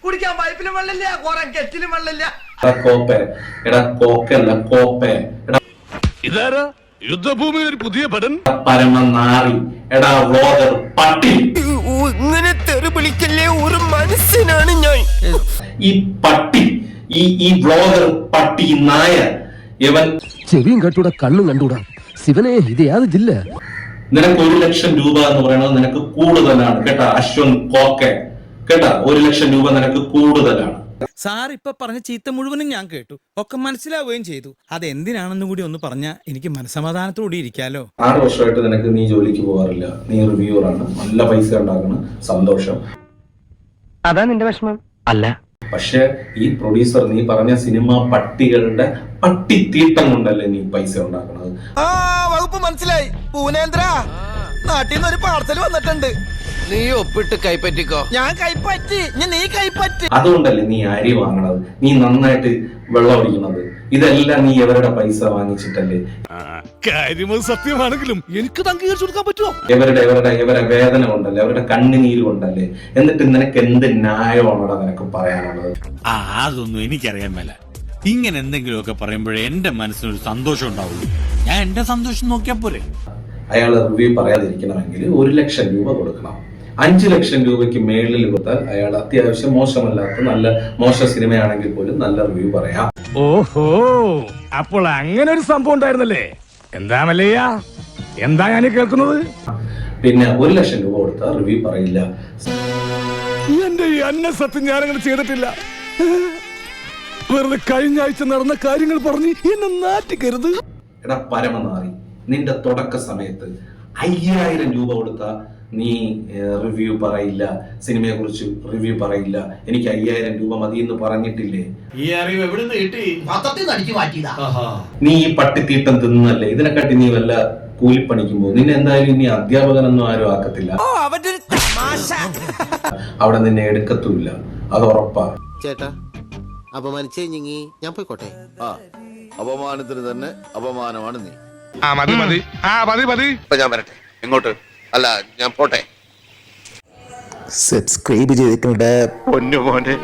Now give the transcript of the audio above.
കുടിക്കാൻ പൈപ്പിലും വെള്ളമില്ല, കുറെ കെറ്റിലും വെള്ളമില്ല. ഇതാരാ യുദ്ധഭൂമി ഒരു പുതിയ പടൻ പരമനാറി എടാ വ്ലോഗർ പട്ടി. ഇങ്ങനെ തെറി വിളിക്കല്ലേ, ഒരു മനുഷ്യനാണ് ഞാൻ. ഈ പട്ടി, ഈ വ്ലോഗർ പട്ടി നായ, ഇവൻ ചെവിയും കണ്ടൂടാ കണ്ണും കണ്ടൂടാ. ശിവനെ ഇത് യാത് ജില്ല. നിനക്ക് 1 ലക്ഷം രൂപ എന്ന് പറയുന്നത് നിനക്ക് കൂടുതലാണ് കേട്ടാ അശ്വൻ കോക്കെ കേട്ടാ. 1 ലക്ഷം രൂപ നിനക്ക് കൂടുതലാണ്. സാർ ഇപ്പൊ പറഞ്ഞ ചീത്ത മുഴുവനും ഞാൻ കേട്ടു, ഒക്കെ മനസ്സിലാവുകയും ചെയ്തു. അതെന്തിനാണെന്ന് കൂടി ഒന്ന് പറഞ്ഞാൽ എനിക്ക് മനസമാധാനത്തോടെ ഇരിക്കാലോ. 6 വർഷമായിട്ട് നിനക്ക് നീ ജോലിക്ക് പോകാറില്ല, നീ റിവ്യൂവർ ആണ്, നല്ല പൈസ ഉണ്ടാക്കണം, സന്തോഷം. അതാ നിന്റെ വിഷമം അല്ല. പക്ഷെ ഈ പ്രൊഡ്യൂസർ നീ പറഞ്ഞ സിനിമ പട്ടികളുടെ പട്ടിത്തീട്ടം കൊണ്ടല്ലേ നീ പൈസ ഉണ്ടാക്കണത്. വകുപ്പ് മനസ്സിലായി. പൂനേന്ദ്ര, നാട്ടിൽ നിന്ന് ഒരു പാർസൽ വന്നിട്ടുണ്ട്. നീ ഒപ്പിട്ട് കൈപ്പറ്റിക്കോ. ഞാൻ കൈപ്പറ്റി, നീ കൈപ്പറ്റി. അതുകൊണ്ടല്ലേ നീ അരി വാങ്ങണത്, നീ നന്നായിട്ട് വെള്ളം ഒടിക്കണത്. ഇതെല്ലാം നീ എവരുടെ പൈസ വാങ്ങിച്ചിട്ടല്ലേ. കാര്യമത് സത്യമാണെങ്കിലും എനിക്ക് അംഗീകരിച്ചു കൊടുക്കാൻ പറ്റുമോ? ഇവരെ വേദന കൊണ്ടല്ലേ, അവരുടെ കണ്ണുനീര് കൊണ്ടല്ലേ. എന്നിട്ട് നിനക്ക് എന്ത് ന്യായമാണോടാ നിനക്ക് പറയാനുള്ളത്? അതൊന്നും എനിക്കറിയാൻ മേല. ഇങ്ങനെ എന്തെങ്കിലുമൊക്കെ പറയുമ്പോഴേ എന്റെ മനസ്സിനൊരു സന്തോഷം ഉണ്ടാവുള്ളൂ. ഞാൻ എന്റെ സന്തോഷം നോക്കിയാ പോരെ. അയാൾ റിവ്യൂ പറയാതിരിക്കണമെങ്കിൽ 1 ലക്ഷം രൂപ കൊടുക്കണം. 5 ലക്ഷം രൂപയ്ക്ക് മേളിൽ കൊടുത്താൽ അയാൾ അത്യാവശ്യം മോശമല്ലാത്ത നല്ല മോശം സിനിമയാണെങ്കിൽ പോലും നല്ല റിവ്യൂ പറയാം. ഓഹോ, അപ്പോൾ അങ്ങനെ ഒരു സംഭവം ഉണ്ടായിരുന്നല്ലേ. എന്താ മല്ലയ്യ, എന്താ ഞാൻ കേൾക്കുന്നത്? പിന്നെ 1 ലക്ഷം രൂപ കൊടുത്താൽ റിവ്യൂ പറയില്ല. എന്റെ ഈ അന്ന സത്യം ഞാനങ്ങനെ ചെയ്തിട്ടില്ല. വെറുതെ കഴിഞ്ഞ ആഴ്ച നടന്ന കാര്യങ്ങൾ പറഞ്ഞ് എന്നെ നാറ്റിക്കരുത്. എടാ പരമനാറി, നിന്റെ തുടക്ക സമയത്ത് 5000 രൂപ കൊടുത്താൽ നീ റിവ്യൂ പറയില്ല, സിനിമയെ കുറിച്ച് റിവ്യൂ പറയില്ല, എനിക്ക് 5000 രൂപ മതി എന്ന് പറഞ്ഞിട്ടില്ലേ? ഈ അറിവ് എവിടെ നിന്ന് കിട്ടി? നീ ഈ പട്ടിത്തീട്ടം തിന്നല്ലേ, ഇതിനെക്കാട്ടി നീ വല്ല കൂലിപ്പണിക്കുമ്പോ നിന്നെ എന്തായാലും ഇനി അധ്യാപകനൊന്നും ആരും ആക്കത്തില്ല. അവിടെ നിന്നെ എടുക്കത്തുമില്ല, അത് ഉറപ്പാ. ചേട്ടാ, അപമാനിച്ചേ ഞാൻ പോയിക്കോട്ടെ. അപമാനത്തിന് തന്നെ അപമാനമാണ് നീ. ഞാൻ വരട്ടെ. എങ്ങോട്ട്? അല്ല, ഞാൻ പോട്ടെ. സബ്സ്ക്രൈബ് ചെയ്തിട്ടുണ്ട് പൊന്നു മോനെ.